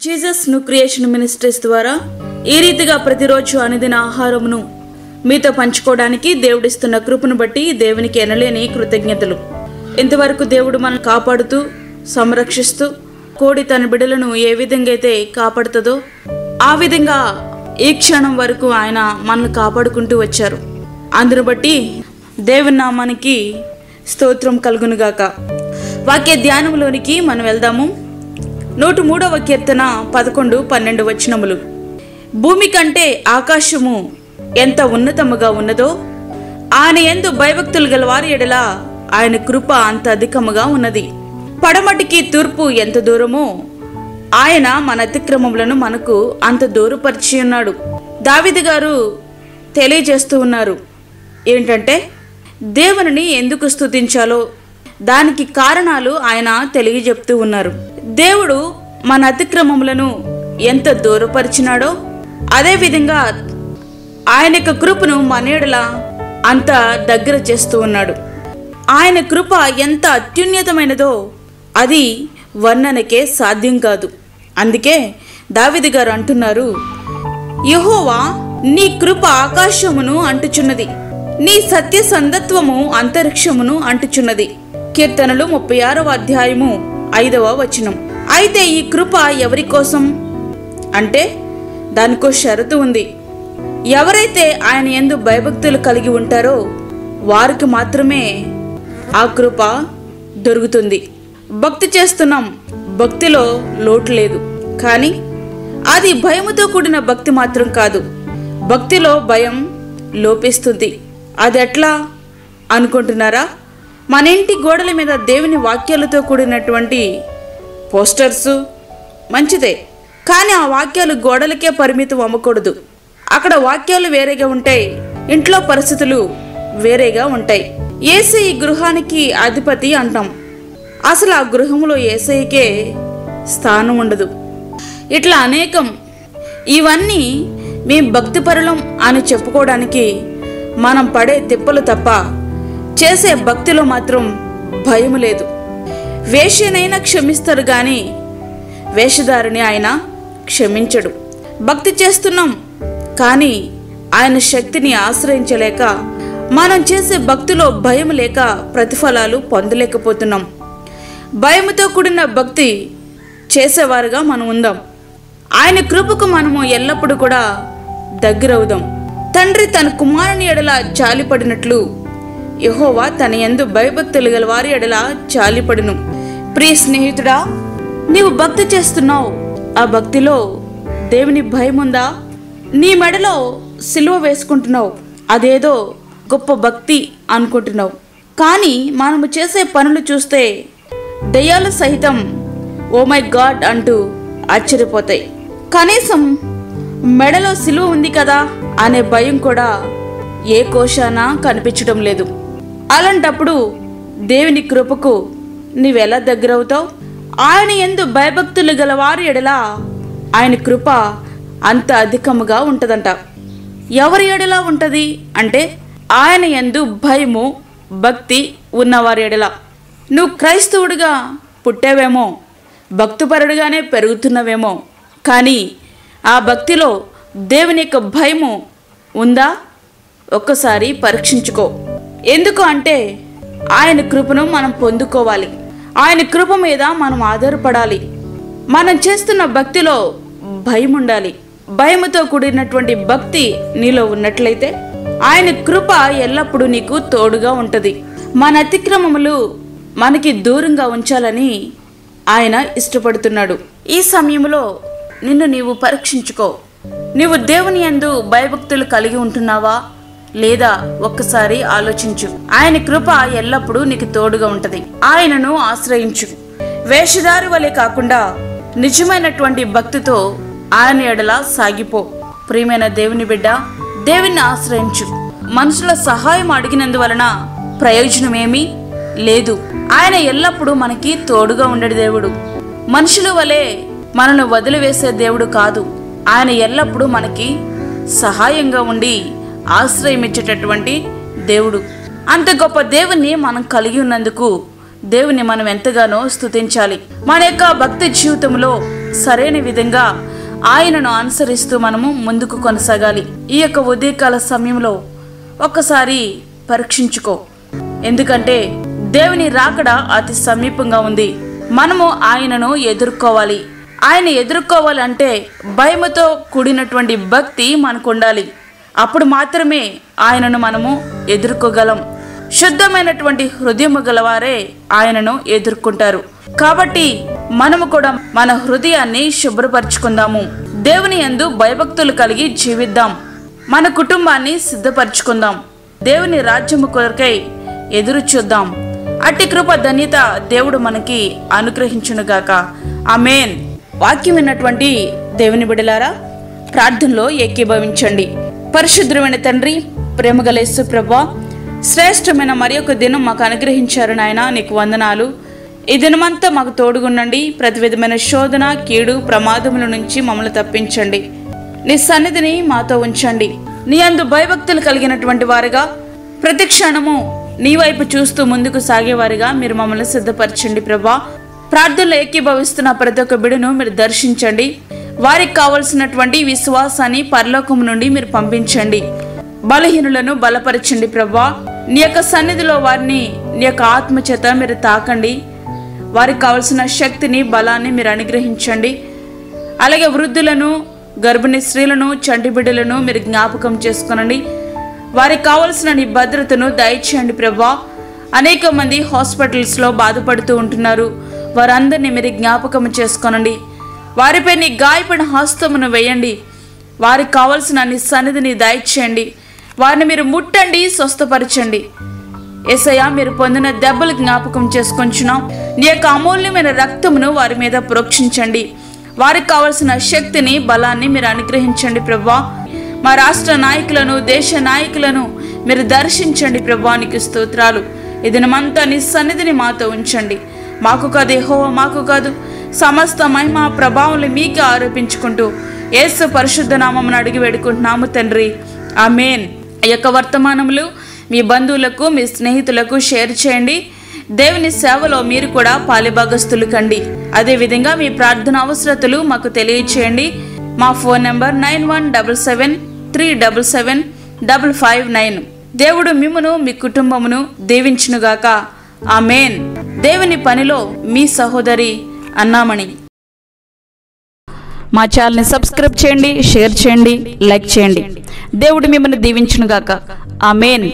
Jesus ను creation ministries ద్వారా ఈ రీతిగా ప్రతిరోజు అనుదిన ఆహారమును మీతో పంచుకోవడానికి దేవుడిస్తున్న కృపను బట్టి దేవునికి ఎనలేని కృతజ్ఞతలు. ఇంతవరకు దేవుడు మనల్ని కాపాడుతూ సంరక్షిస్తూ కోడి తన బిడ్డలను ఏ విధంగా అయితే కాపాడుతుందో ఆ విధంగా ఈ క్షణం వరకు ఆయన మనల్ని కాపాడుకుంటూ వచ్చారు. అందును బట్టి దేవుని నామానికి స్తోత్రం కలుగునుగాక. వాక్య ధ్యానంలోనికి మనం వెళ్దాము. 103వ కీర్తన 11-12 వచనములు. భూమి కంటే ఆకాశము ఎంత ఉన్నతముగా ఉన్నదో ఆయన యందు భయభక్తులు గల వారి ఎడల ఆయన కృప అంత అధికముగా ఉన్నది. పడమటికి తూర్పు ఎంత దూరమో ఆయన మన అతిక్రమములను మనకు అంత దూరపరిచి ఉన్నాడు. దావీదు గారు తెలియజేస్తూ ఉన్నారు ఏంటంటే దేవుని ఎందుకు స్తుతించాలో దానికి కారణాలు ఆయన తెలియజెప్తూ ఉన్నారు. దేవుడు మన అతిక్రమములను ఎంత దూరపరిచినాడో అదేవిధంగా ఆయన యొక్క కృపను మన ఎడల అంత దగ్గర చేస్తూ ఉన్నాడు. ఆయన కృప ఎంత అత్యున్నతమైనదో అది వర్ణనకే సాధ్యం కాదు. అందుకే దావీదు గారు అంటున్నారు, యెహోవా నీ కృప ఆకాశమును అంటుచున్నది, నీ సత్య సందత్వము అంతరిక్షమును అంటుచున్నది. కీర్తనలు 36వ అధ్యాయము 5వ వచనం. అయితే ఈ కృప ఎవరి కోసం అంటే దానికో షరతు ఉంది. ఎవరైతే ఆయన యందు భయభక్తులు కలిగి ఉంటారో వారికి మాత్రమే ఆ కృప దొరుకుతుంది. భక్తి చేస్తున్నాం, భక్తిలో లోటు లేదు, కానీ అది భయముతో కూడిన భక్తి మాత్రం కాదు. భక్తిలో భయం లోపిస్తుంది. అది ఎట్లా అనుకుంటున్నారా? మన ఇంటి గోడల మీద దేవుని వాక్యాలతో కూడినటువంటి పోస్టర్స్ మంచిదే, కానీ ఆ వాక్యాలు గోడలకే పరిమితం అవ్వకూడదు. అక్కడ వాక్యాలు వేరేగా ఉంటాయి, ఇంట్లో పరిస్థితులు వేరేగా ఉంటాయి. యేసయ్య గృహానికి అధిపతి అంటాం, అసలు ఆ గృహంలో యేసయ్యకే స్థానం ఉండదు. ఇట్లా అనేకం. ఇవన్నీ మేము భక్తిపరులం అని చెప్పుకోవడానికి మనం పడే తిప్పలు తప్ప చేసే భక్తిలో మాత్రం భయం లేదు. వేశ్యనైనా క్షమిస్తాడు కానీ వేషధారిని ఆయన క్షమించడు. భక్తి చేస్తున్నాం కానీ ఆయన శక్తిని ఆశ్రయించలేక మనం చేసే భక్తిలో భయం లేక ప్రతిఫలాలు పొందలేకపోతున్నాం. భయముతో కూడిన భక్తి చేసేవారుగా మనం ఉందాం. ఆయన కృపకు మనము ఎల్లప్పుడూ కూడా దగ్గరవుదాం. తండ్రి తన కుమారుని ఎడల జాలిపడినట్లు యెహోవా తన యందు భయభక్తులు గల వారి ఎడల జాలిపడును. ప్రియ స్నేహితుడా, నీవు భక్తి చేస్తున్నావు, ఆ భక్తిలో దేవుని భయం ఉందా? నీ మెడలో సిలువ వేసుకుంటున్నావు, అదేదో గొప్ప భక్తి అనుకుంటున్నావు. కానీ మనము చేసే పనులు చూస్తే దయ్యాలు సహితం ఓ మై గాడ్ అంటూ ఆశ్చర్యపోతాయి. కనీసం మెడలో సిలువ ఉంది కదా అనే భయం కూడా ఏ కోశాన కనిపించడం లేదు. అలాంటప్పుడు దేవుని కృపకు నీవెలా దగ్గరవుతావు? ఆయన యందు భయభక్తులు గల వారి ఎడల ఆయన కృప అంత అధికముగా ఉంటదంట. ఎవరి ఎడలా ఉంటది అంటే ఆయన యందు భయము భక్తి ఉన్నవారి ఎడల. నువ్వు క్రైస్తవుడిగా పుట్టావేమో, భక్తిపరుడుగానే పెరుగుతున్నవేమో, కానీ ఆ భక్తిలో దేవుని యొక్క భయము ఉందా? ఒక్కసారి పరీక్షించుకో. ఎందుకు అంటే ఆయన కృపను మనం పొందుకోవాలి, ఆయన కృప మీద మనం ఆధారపడాలి. మనం చేస్తున్న భక్తిలో భయం ఉండాలి. భయముతో కూడినటువంటి భక్తి నీలో ఉన్నట్లయితే ఆయన కృప ఎల్లప్పుడూ నీకు తోడుగా ఉంటుంది. మన అతిక్రమములు మనకి దూరంగా ఉంచాలని ఆయన ఇష్టపడుతున్నాడు. ఈ సమయంలో నిన్ను నీవు పరీక్షించుకో. నీవు దేవుని యందు భయభక్తులు కలిగి ఉంటున్నావా లేదా ఒక్కసారి ఆలోచించు. ఆయన కృప ఎల్లప్పుడూ నీకు తోడుగా ఉంటది. ఆయనను ఆశ్రయించు. వేషధారి వలె కాకుండా నిజమైనటువంటి భక్తితో ఆయన ఎడల సాగిపో. ప్రియమైన దేవుని బిడ్డ, దేవుని ఆశ్రయించు. మనుషుల సహాయం అడిగినందువలన ప్రయోజనమేమీ లేదు. ఆయన ఎల్లప్పుడూ మనకి తోడుగా ఉండడు దేవుడు. మనుషుల వలె మనను వదిలివేసే దేవుడు కాదు. ఆయన ఎల్లప్పుడూ మనకి సహాయంగా ఉండి ఆశ్రయమిచ్చేటటువంటి దేవుడు. అంత గొప్ప దేవుణ్ణి మనం కలిగి ఉన్నందుకు దేవుని మనం ఎంతగానో స్తుతించాలి. మన యొక్క భక్తి జీవితంలో సరైన విధంగా ఆయనను అనుసరిస్తూ మనము ముందుకు కొనసాగాలి. ఈ యొక్క ఉదయకాల సమయంలో ఒక్కసారి పరీక్షించుకో. ఎందుకంటే దేవుని రాకడ అతి సమీపంగా ఉంది. మనము ఆయనను ఎదుర్కోవాలి. ఆయన ఎదుర్కోవాలంటే భయముతో కూడినటువంటి భక్తి మనకు ఉండాలి. అప్పుడు మాత్రమే ఆయనను మనము ఎదుర్కోగలం. శుద్ధమైనటువంటి హృదయము గలవారే ఆయనను ఎదుర్కొంటారు. కాబట్టి మనము కూడా మన హృదయాన్ని శుభ్రపరచుకుందాము. దేవుని యందు భయభక్తులు కలిగి జీవిద్దాం. మన కుటుంబాన్ని సిద్ధపరచుకుందాం. దేవుని రాజ్యము కొరకై ఎదురు చూద్దాం. అట్టి కృప ధన్యత దేవుడు మనకి అనుగ్రహించునుగాక. ఆమేన్. వాక్యం విన్నటువంటి దేవుని బిడ్డలారా, ప్రార్థనలో ఏకీభవించండి. పరిశుద్ధమైన తండ్రి, ప్రేమగల యేసు ప్రభువా, శ్రేష్టమైన మరి ఒక దినం మాకు అనుగ్రహించారు నాయన, నీకు వందనాలు. ఈ దినమంతా మాకు తోడుగుండండి. ప్రతి విధమైన శోధన, కీడు, ప్రమాదముల నుంచి మమ్మల్ని తప్పించండి. నీ సన్నిధిని మాతో ఉంచండి. నీ యందు భయభక్తులు కలిగినటువంటి వారుగా, ప్రతి క్షణము నీ వైపు చూస్తూ ముందుకు సాగేవారిగా మీరు మమ్మల్ని సిద్ధపరచండి ప్రభా. ప్రార్థనలో ఏకీభవిస్తున్న ప్రతి ఒక్క బిడ్డను మీరు దర్శించండి. వారికి కావలసినటువంటి విశ్వాసాన్ని పరలోకము నుండి మీరు పంపించండి. బలహీనులను బలపరచండి ప్రభా. నీ యొక్క సన్నిధిలో వారిని నీ యొక్క ఆత్మ చేత మీరు తాకండి. వారికి కావలసిన శక్తిని, బలాన్ని మీరు అనుగ్రహించండి. అలాగే వృద్ధులను, గర్భిణీ స్త్రీలను, చంటి బిడ్డలను మీరు జ్ఞాపకం చేసుకొనండి. వారికి కావలసిన నీ భద్రతను దయచేయండి ప్రభా. అనేక మంది హాస్పిటల్స్లో బాధపడుతూ ఉంటున్నారు. వారందరినీ మీరు జ్ఞాపకం చేసుకోనండి. వారిపై నీ గాయపడిన హస్తమును వేయండి. వారికి కావలసిన నీ సన్నిధిని దయచేయండి. వారిని మీరు ముట్టండి, స్వస్థపరచండి. యేసయ్యా, మీరు పొందిన దెబ్బలు జ్ఞాపకం చేసుకొంచున్నాం. నీ యొక్క అమూల్యమైన రక్తమును వారి మీద ప్రోక్షించండి. వారికి కావలసిన శక్తిని, బలాన్ని మీరు అనుగ్రహించండి ప్రభా. మా రాష్ట్ర నాయకులను, దేశ నాయకులను మీరు దర్శించండి ప్రభా. నీకు స్తోత్రాలు. ఈ దినమంతా నీ సన్నిధిని మాతో ఉంచండి. మాకు కాదు యెహోవా, మాకు కాదు, సమస్త మహిమ ప్రభావాలు మీకే ఆరోపించుకుంటూ యేసు పరిశుద్ధ నామమున అడిగి వేడుకుంటున్నాము తండ్రి. ఆమేన్. ఈ యొక్క వర్తమానములు మీ బంధువులకు, మీ స్నేహితులకు షేర్ చేయండి. దేవుని సేవలో మీరు కూడా పాలిభాగస్తులు కండి. అదేవిధంగా మీ ప్రార్థన అవసరతలు మాకు తెలియచేయండి. మా ఫోన్ నెంబర్ 9177377559. దేవుడు మిమ్మును, మీ కుటుంబమును దీవించునుగాక. ఆమేన్. దేవుని పనిలో మీ సహోదరి అన్నామణి. మా ఛానల్ని సబ్స్క్రైబ్ చేయండి, షేర్ చేయండి, లైక్ చేయండి. దేవుడు మిమ్మల్ని దీవించునుగాక. ఆమేన్.